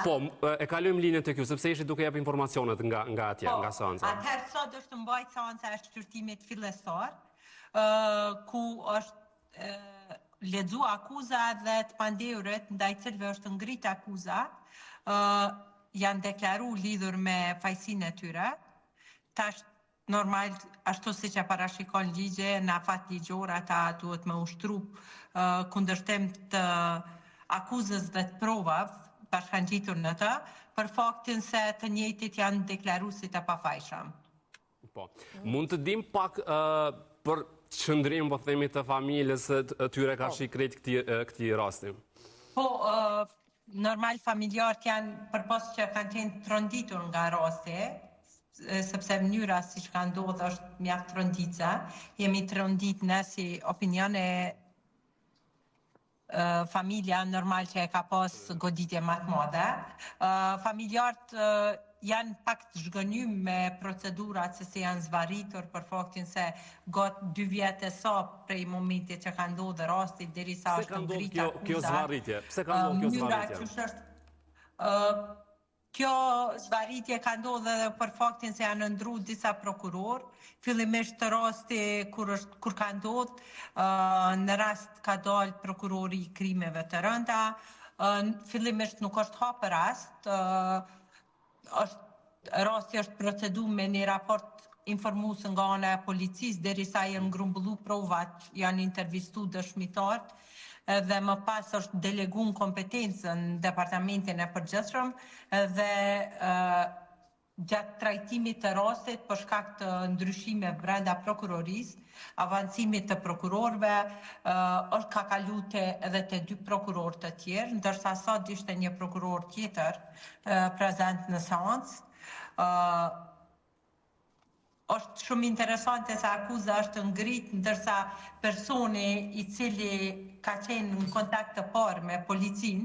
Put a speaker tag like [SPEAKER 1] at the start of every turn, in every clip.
[SPEAKER 1] Po, e kalojmë linjën të kjo, sepse ishi duke jep informacionet nga atje, nga seanca.
[SPEAKER 2] Atëherë sot është mbajt seanca e shqyrtimit fillestar, ku është lexu akuza dhe të pandehurit ndaj cilëve është ngrit akuza, janë deklaru lidhur me fajsinë e tyre. Tash normal, ashtu si që parashikon ligje, në afat ligjor, ata duhet me ushtru kundërshtim të akuzës dhe të provave bashkangjitur në të, për faktin se të njëjtit janë deklaruesit e pafajshëm.
[SPEAKER 1] Po. Mund të dim pak për qëndrim, po themi, të familjes së tyre ka shikret këtij rasti?
[SPEAKER 2] Po, normal familjarët janë, përpos që kanë qenë tronditur nga rasti, sepse mënyra si që ka ndodhë është mjaft trondica, jemi trondit në si opinione familja normal që e ka pas goditje më të madhe. Familjarët janë pak të zhgënjym me procedurat se janë zvarritur për faktin se gotë 2 vjetë e sa prej momentit që ka ndodhë rasti derisa është ngrit akuza.
[SPEAKER 1] Kjo zvarritje? Pse ka ndodhë kjo zvarritje?
[SPEAKER 2] Kjo zvarritje ka ndodhë edhe për faktin se janë ndru disa prokuror, fillimisht të rasti kur ka ndodhë, në rast ka dalë prokurori i krimeve të rënda, fillimisht nuk është hapë rast, rasti është procedu me një raport informues nga ana e policisë, derisa janë ngrumbullu provat, janë intervistu dëshmitarët, dhe më pas është delegun kompetencën në departamentin e përgjithshëm dhe gjatë trajtimit të rastit për shkak të ndryshime brenda prokurorisë, avancimit të prokurorëve, është ka kalu edhe të 2 prokurorë të tjerë, ndërsa sot ishte një prokuror tjetër prezent në seancë. Është shumë interesante se akuza është ngrit, ndërsa personi i cili ka qenë në kontakt të parë me policin,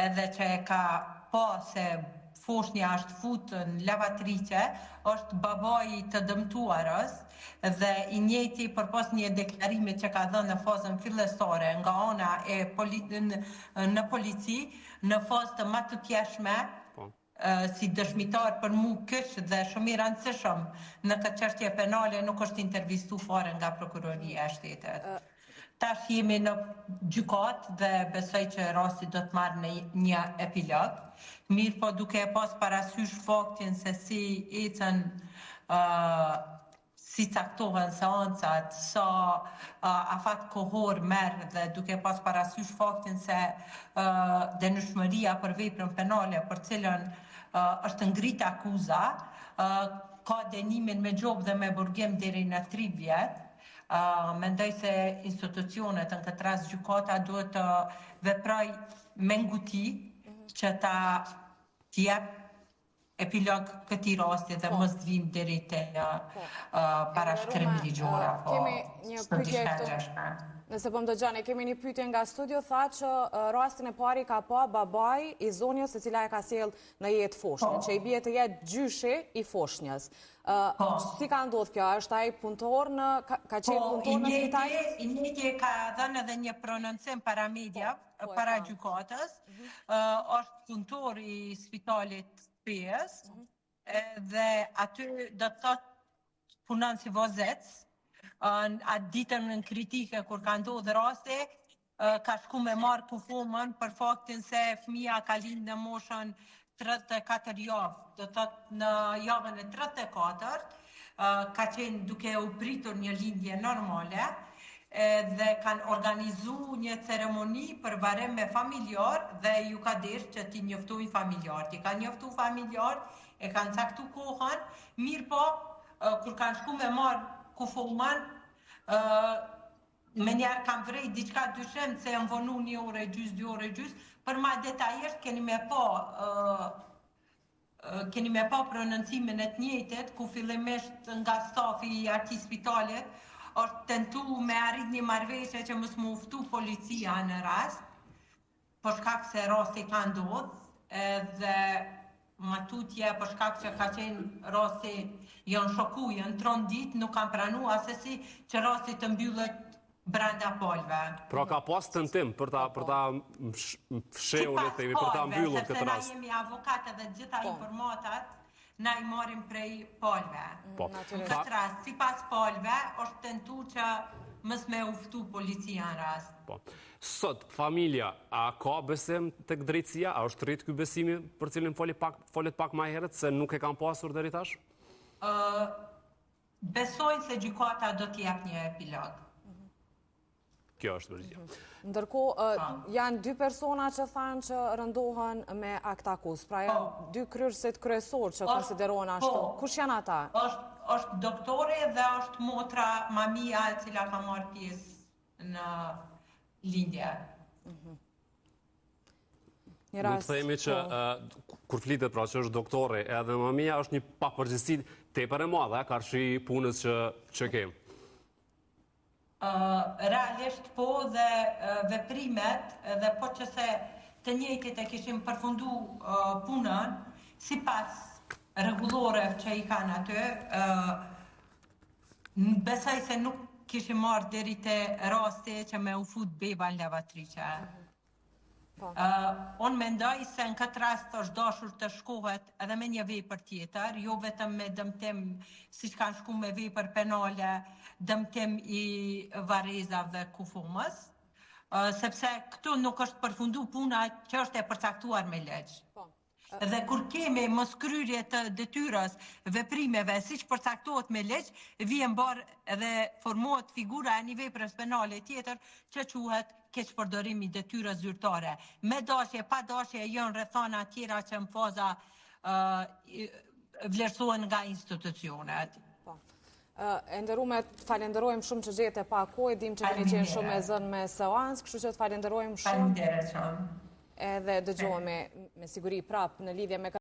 [SPEAKER 2] edhe që e ka pa se foshnja është futur në lavatriqe, është babai të dëmtuarës dhe i njëjti përpos një deklarimi që ka dhënë në fazën fillestare nga ana e në polici, në fazë të matutjeshme, si dëshmitar për mu kyç dhe shumë i rëndësishëm në këtë çështje penale nuk është intervistu fare nga prokuroria e shtetit. Tash jemi në gjykat dhe besoj që rasti do të marrë në një epilog. Mirë po duke e pas parasysh faktin se si ecën si caktohen seancat, sa afat kohor merr dhe duke pas parasysh faktin se dënshmëria për veprën penale për cilën është ngrit akuza, ka dënimin me gjobë dhe me burgim deri në 3 vjet. Mendoj se institucionet në këtë rast gjykata duhet të veproj me nguti që ta t'jep epilog këtij rasti dhe mos të vim deri te parashkrim ligjor apo.
[SPEAKER 3] Kemi një pyetje këtu. Nëse po më dëgjoni, kemi një pyetje nga studio, tha që rastin e pari ka pa babai i zonjës e cila e ka sjell në jetë foshnjën, që i bie të jetë gjyshi i foshnjës. Si ka ndodhur kjo? Është ai punëtor ka qenë punëtor në spital?
[SPEAKER 2] I njëjti ka dhënë edhe një prononcim para media, para gjykatës. Është punëtor i spitalit PS dhe aty do të thotë punon si vozec. Atë ditën në kritike kur ka ndodhur rasti, ka shku me marrë kufomën për faktin se fëmia ka lind në moshën 34 javë, do të thotë në javën e 34, ka qenë duke u pritur një lindje normale, dhe kanë organizu një ceremoni për barem me familjar dhe ju ka dirë që ti njoftojnë familjar. Ti ka njoftu familjar, e kanë caktu kohën, mirë po, kur kanë shku me marrë kufomën, me njerë kam vrej diçka dyshem se janë vonu 1 orë e gjys, 2 orë e gjys, për ma detajisht keni me pa prononcimin e të njëjtit, ku fillimisht nga stafi i atij spitalit është tentu me arrit një marrëveshje që mos më uftu policia në rast, për shkak se rasti ka ndodhur dhe matutje për shkak që ka qenë rasti janë shoku, janë trondit, nuk kanë pranu asesi që rasti të mbyllet brenda polve.
[SPEAKER 1] Pra ka pas tentim për ta fshehur, le të themi, për ta mbyllur këtë rast.
[SPEAKER 2] Sepse na jemi avokatë dhe gjitha informatat na i marrim prej polve. Në këtë rast, sipas polve, është tentu që mos me uftu policia në rast.
[SPEAKER 1] Po. Sot, familja, a ka besim tek drejtësia? A është rrit ky besimi për cilin folet pak më herët se nuk e kanë pasur deri tash?
[SPEAKER 2] Besoj se gjykata do të jap një epilog.
[SPEAKER 1] Kjo është përgjigje.
[SPEAKER 3] Ndërkohë, janë dy persona që thanë që rëndohen me akt akuz. Pra janë dy kryerësit kryesor që konsiderohen ashtu. Kush janë ata?
[SPEAKER 2] Është doktore dhe është motra mamia e cila ka marrë pjesë në lindje.
[SPEAKER 1] Mund të themi që kur flitet pra që është doktore edhe mamia është një papërgjegjësi tepër e madhe karshi punës që kemë.
[SPEAKER 2] Realisht po dhe veprimet dhe po që se të njëjtit e kishim përfundu punën sipas rregulloreve që i kanë aty, besoj se nuk kishim marrë deri te rasti që me u fut beba në lavatriçe. Unë mendoj se në këtë rast është dashur të shkohet edhe me një vepër tjetër, jo vetëm me dëmtim siç kanë shku me vepër penale, dëmtim i varrezave dhe kufumës, sepse këtu nuk është përfundu puna që është e përcaktuar me ligj. Dhe kur kemi moskryrje të detyrës veprimeve siç përcaktohet me ligj, vjen bar edhe formohet figura e një veprës penale tjetër që quhet keqpërdorim i detyrës zyrtare. Me dashje, pa dashje, janë rrethana tjera që në faza vlerësohen nga institucionet.
[SPEAKER 3] E nderuame, falenderojmë shumë që gjete pa kohë, dim që keni qenë shumë e zënë me seancë, kështu që të falenderojmë shumë.
[SPEAKER 2] Faleminderit shumë.
[SPEAKER 3] Edhe dëgjohemi me siguri prap në lidhje me